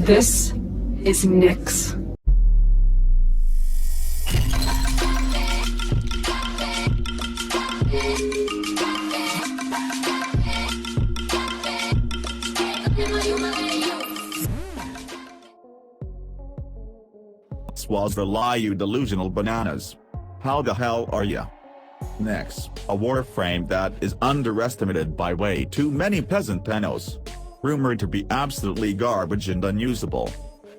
This is Nyx. Was the lie, you delusional bananas. How the hell are ya? Nyx, a warframe that is underestimated by way too many peasant penos. Rumored to be absolutely garbage and unusable.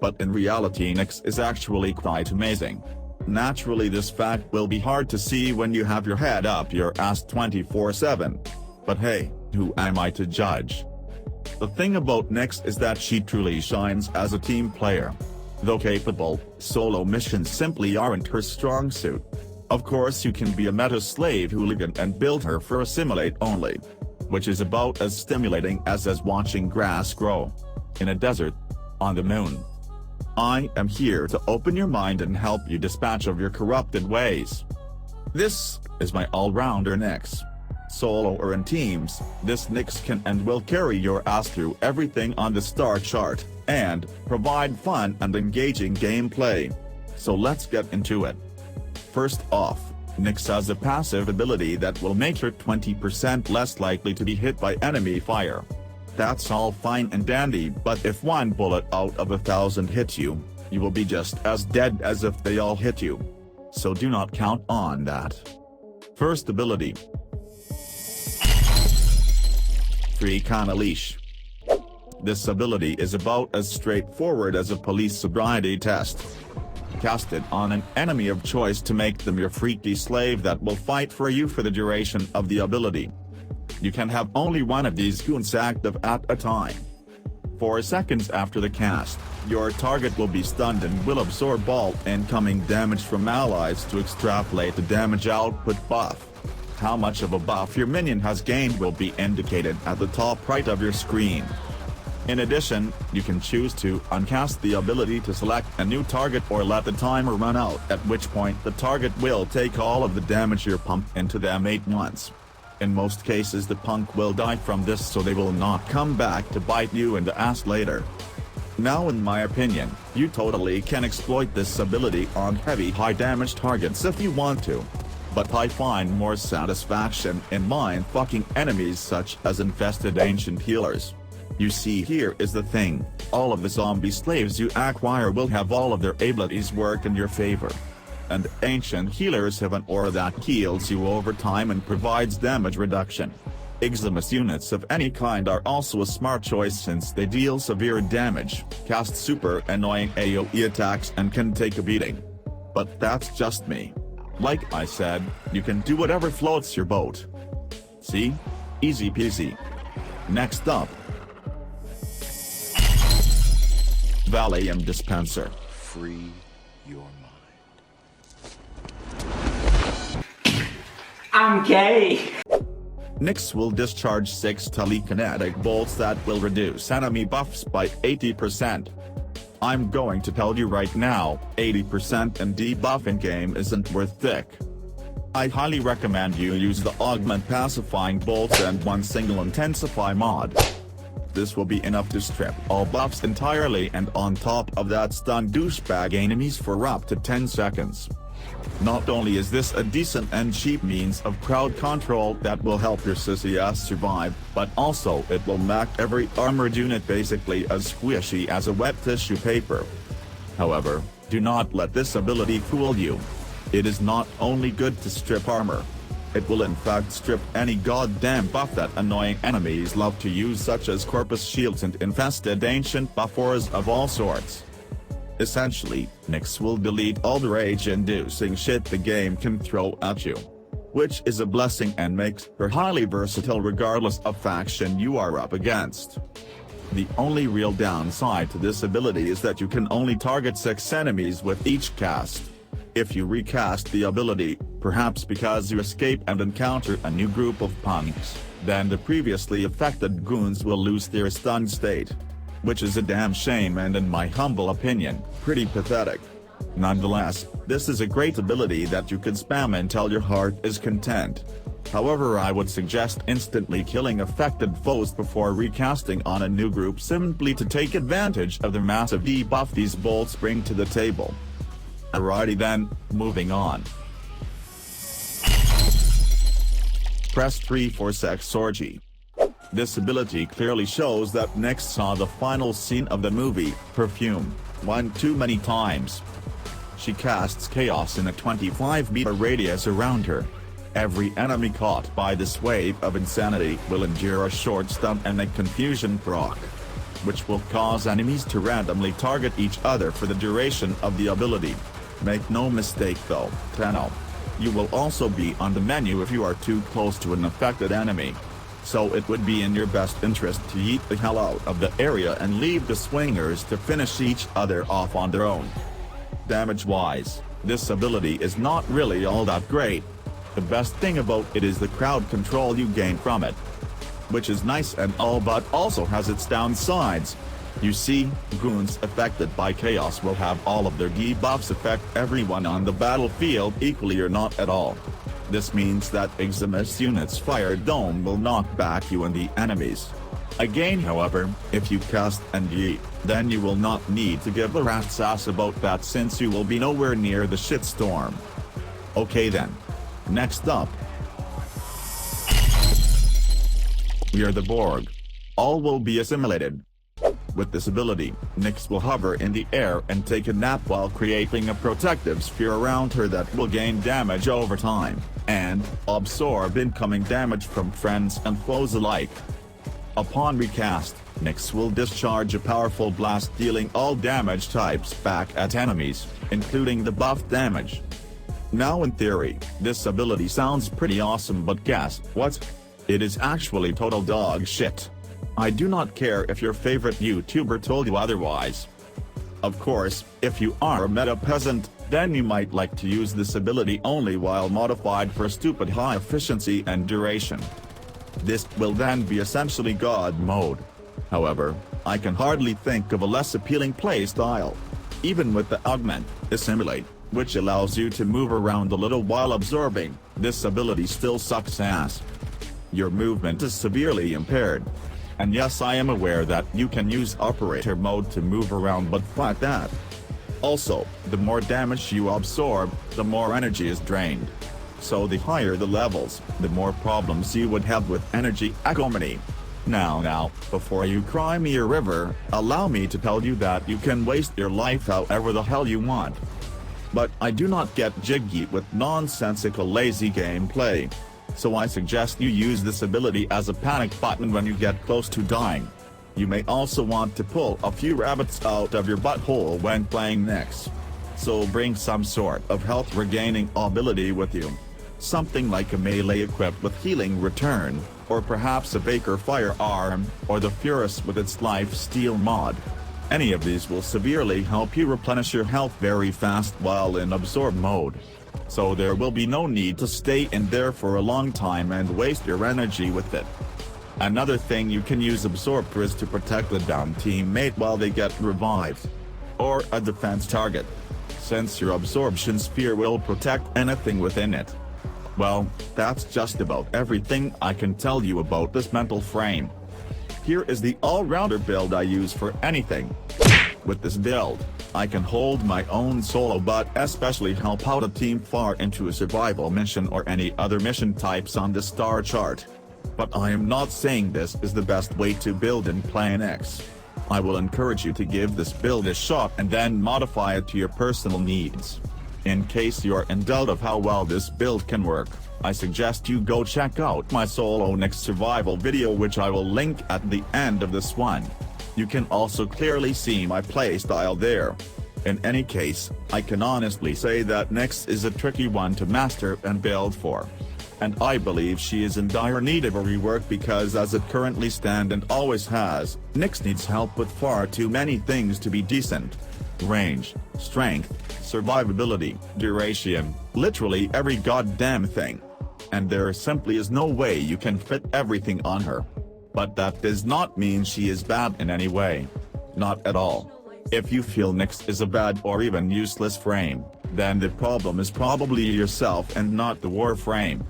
But in reality Nyx is actually quite amazing. Naturally this fact will be hard to see when you have your head up your ass 24/7. But hey, who am I to judge? The thing about Nyx is that she truly shines as a team player. Though capable, solo missions simply aren't her strong suit. Of course you can be a meta slave hooligan and build her for a simulate only. Which is about as stimulating as watching grass grow. In a desert. On the moon. I am here to open your mind and help you dispatch of your corrupted ways. This is my all-rounder Nyx. Solo or in teams, this Nyx can and will carry your ass through everything on the star chart, and provide fun and engaging gameplay. So let's get into it. First off, Nyx has a passive ability that will make her 20% less likely to be hit by enemy fire. That's all fine and dandy, but if one bullet out of 1,000 hits you, you will be just as dead as if they all hit you. So do not count on that. First ability. Freak on a leash. This ability is about as straightforward as a police sobriety test. Cast it on an enemy of choice to make them your freaky slave that will fight for you for the duration of the ability. You can have only one of these goons active at a time. 4 seconds after the cast, your target will be stunned and will absorb all incoming damage from allies to extrapolate the damage output buff. How much of a buff your minion has gained will be indicated at the top right of your screen. In addition, you can choose to uncast the ability to select a new target or let the timer run out, at which point the target will take all of the damage you pump into them at once. In most cases the punk will die from this, so they will not come back to bite you in the ass later. Now in my opinion, you totally can exploit this ability on heavy high damage targets if you want to. But I find more satisfaction in mind-fucking enemies such as infested ancient healers. You see, here is the thing, all of the zombie slaves you acquire will have all of their abilities work in your favor. And ancient healers have an aura that heals you over time and provides damage reduction. Eximus units of any kind are also a smart choice since they deal severe damage, cast super annoying AoE attacks and can take a beating. But that's just me. Like I said, you can do whatever floats your boat. See? Easy peasy. Next up. Valium dispenser. Free your mind. I'm gay! Nyx will discharge 6 telekinetic bolts that will reduce enemy buffs by 80%. I'm going to tell you right now, 80% in debuff in game isn't worth dick. I highly recommend you use the augment pacifying bolts and one single intensify mod. This will be enough to strip all buffs entirely and on top of that stun douchebag enemies for up to 10 seconds. Not only is this a decent and cheap means of crowd control that will help your sissy ass survive, but also it will make every armored unit basically as squishy as a wet tissue paper. However, do not let this ability fool you. It is not only good to strip armor. It will in fact strip any goddamn buff that annoying enemies love to use, such as corpus shields and infested ancient buffers of all sorts. Essentially, Nyx will delete all the rage-inducing shit the game can throw at you. Which is a blessing and makes her highly versatile regardless of faction you are up against. The only real downside to this ability is that you can only target 6 enemies with each cast. If you recast the ability, perhaps because you escape and encounter a new group of punks, then the previously affected goons will lose their stun state. Which is a damn shame and in my humble opinion, pretty pathetic. Nonetheless, this is a great ability that you can spam until your heart is content. However, I would suggest instantly killing affected foes before recasting on a new group simply to take advantage of the massive debuff these bolts bring to the table. Alrighty then, moving on. Press 3 for Sex Orgy. This ability clearly shows that Nyx saw the final scene of the movie, Perfume, one too many times. She casts chaos in a 25-meter radius around her. Every enemy caught by this wave of insanity will endure a short stun and a confusion proc, which will cause enemies to randomly target each other for the duration of the ability. Make no mistake though, Tenno. You will also be on the menu if you are too close to an affected enemy. So it would be in your best interest to yeet the hell out of the area and leave the swingers to finish each other off on their own. Damage-wise, this ability is not really all that great. The best thing about it is the crowd control you gain from it, which is nice and all but also has its downsides. You see, goons affected by chaos will have all of their debuffs affect everyone on the battlefield equally or not at all. This means that Eximus units fire dome will knock back you and the enemies. Again however, if you cast and yeet, then you will not need to give a rat's ass about that since you will be nowhere near the shitstorm. Okay then. Next up. We are the Borg. All will be assimilated. With this ability, Nyx will hover in the air and take a nap while creating a protective sphere around her that will gain damage over time, and absorb incoming damage from friends and foes alike. Upon recast, Nyx will discharge a powerful blast dealing all damage types back at enemies, including the buff damage. Now in theory, this ability sounds pretty awesome, but guess what? It is actually total dog shit. I do not care if your favorite YouTuber told you otherwise. Of course, if you are a meta peasant, then you might like to use this ability only while modified for stupid high efficiency and duration. This will then be essentially God mode. However, I can hardly think of a less appealing playstyle. Even with the augment, assimilate, which allows you to move around a little while absorbing, this ability still sucks ass. Your movement is severely impaired. And yes, I am aware that you can use operator mode to move around, but fuck that. Also, the more damage you absorb, the more energy is drained. So the higher the levels, the more problems you would have with energy economy. Now, before you cry me a river, allow me to tell you that you can waste your life however the hell you want. But I do not get jiggy with nonsensical lazy gameplay. So I suggest you use this ability as a panic button when you get close to dying. You may also want to pull a few rabbits out of your butthole when playing Nyx. So bring some sort of health regaining ability with you. Something like a melee equipped with healing return, or perhaps a Baker firearm, or the Furus with its life steal mod. Any of these will severely help you replenish your health very fast while in absorb mode. So there will be no need to stay in there for a long time and waste your energy with it. Another thing you can use absorb for is to protect the down teammate while they get revived. Or a defense target. Since your absorption sphere will protect anything within it. Well, that's just about everything I can tell you about this mental frame. Here is the all-rounder build I use for anything. With this build, I can hold my own solo but especially help out a team far into a survival mission or any other mission types on the star chart. But I am not saying this is the best way to build in play Nyx. I will encourage you to give this build a shot and then modify it to your personal needs. In case you're in doubt of how well this build can work, I suggest you go check out my solo Nyx survival video, which I will link at the end of this one. You can also clearly see my playstyle there. In any case, I can honestly say that Nyx is a tricky one to master and build for. And I believe she is in dire need of a rework because as it currently stands and always has, Nyx needs help with far too many things to be decent. Range, strength, survivability, duration, literally every goddamn thing. And there simply is no way you can fit everything on her. But that does not mean she is bad in any way. Not at all. If you feel Nyx is a bad or even useless frame, then the problem is probably yourself and not the Warframe.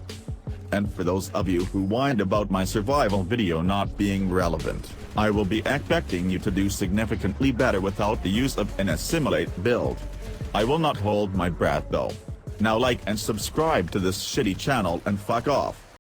And for those of you who whined about my survival video not being relevant, I will be expecting you to do significantly better without the use of an assimilate build. I will not hold my breath though. Now like and subscribe to this shitty channel and fuck off.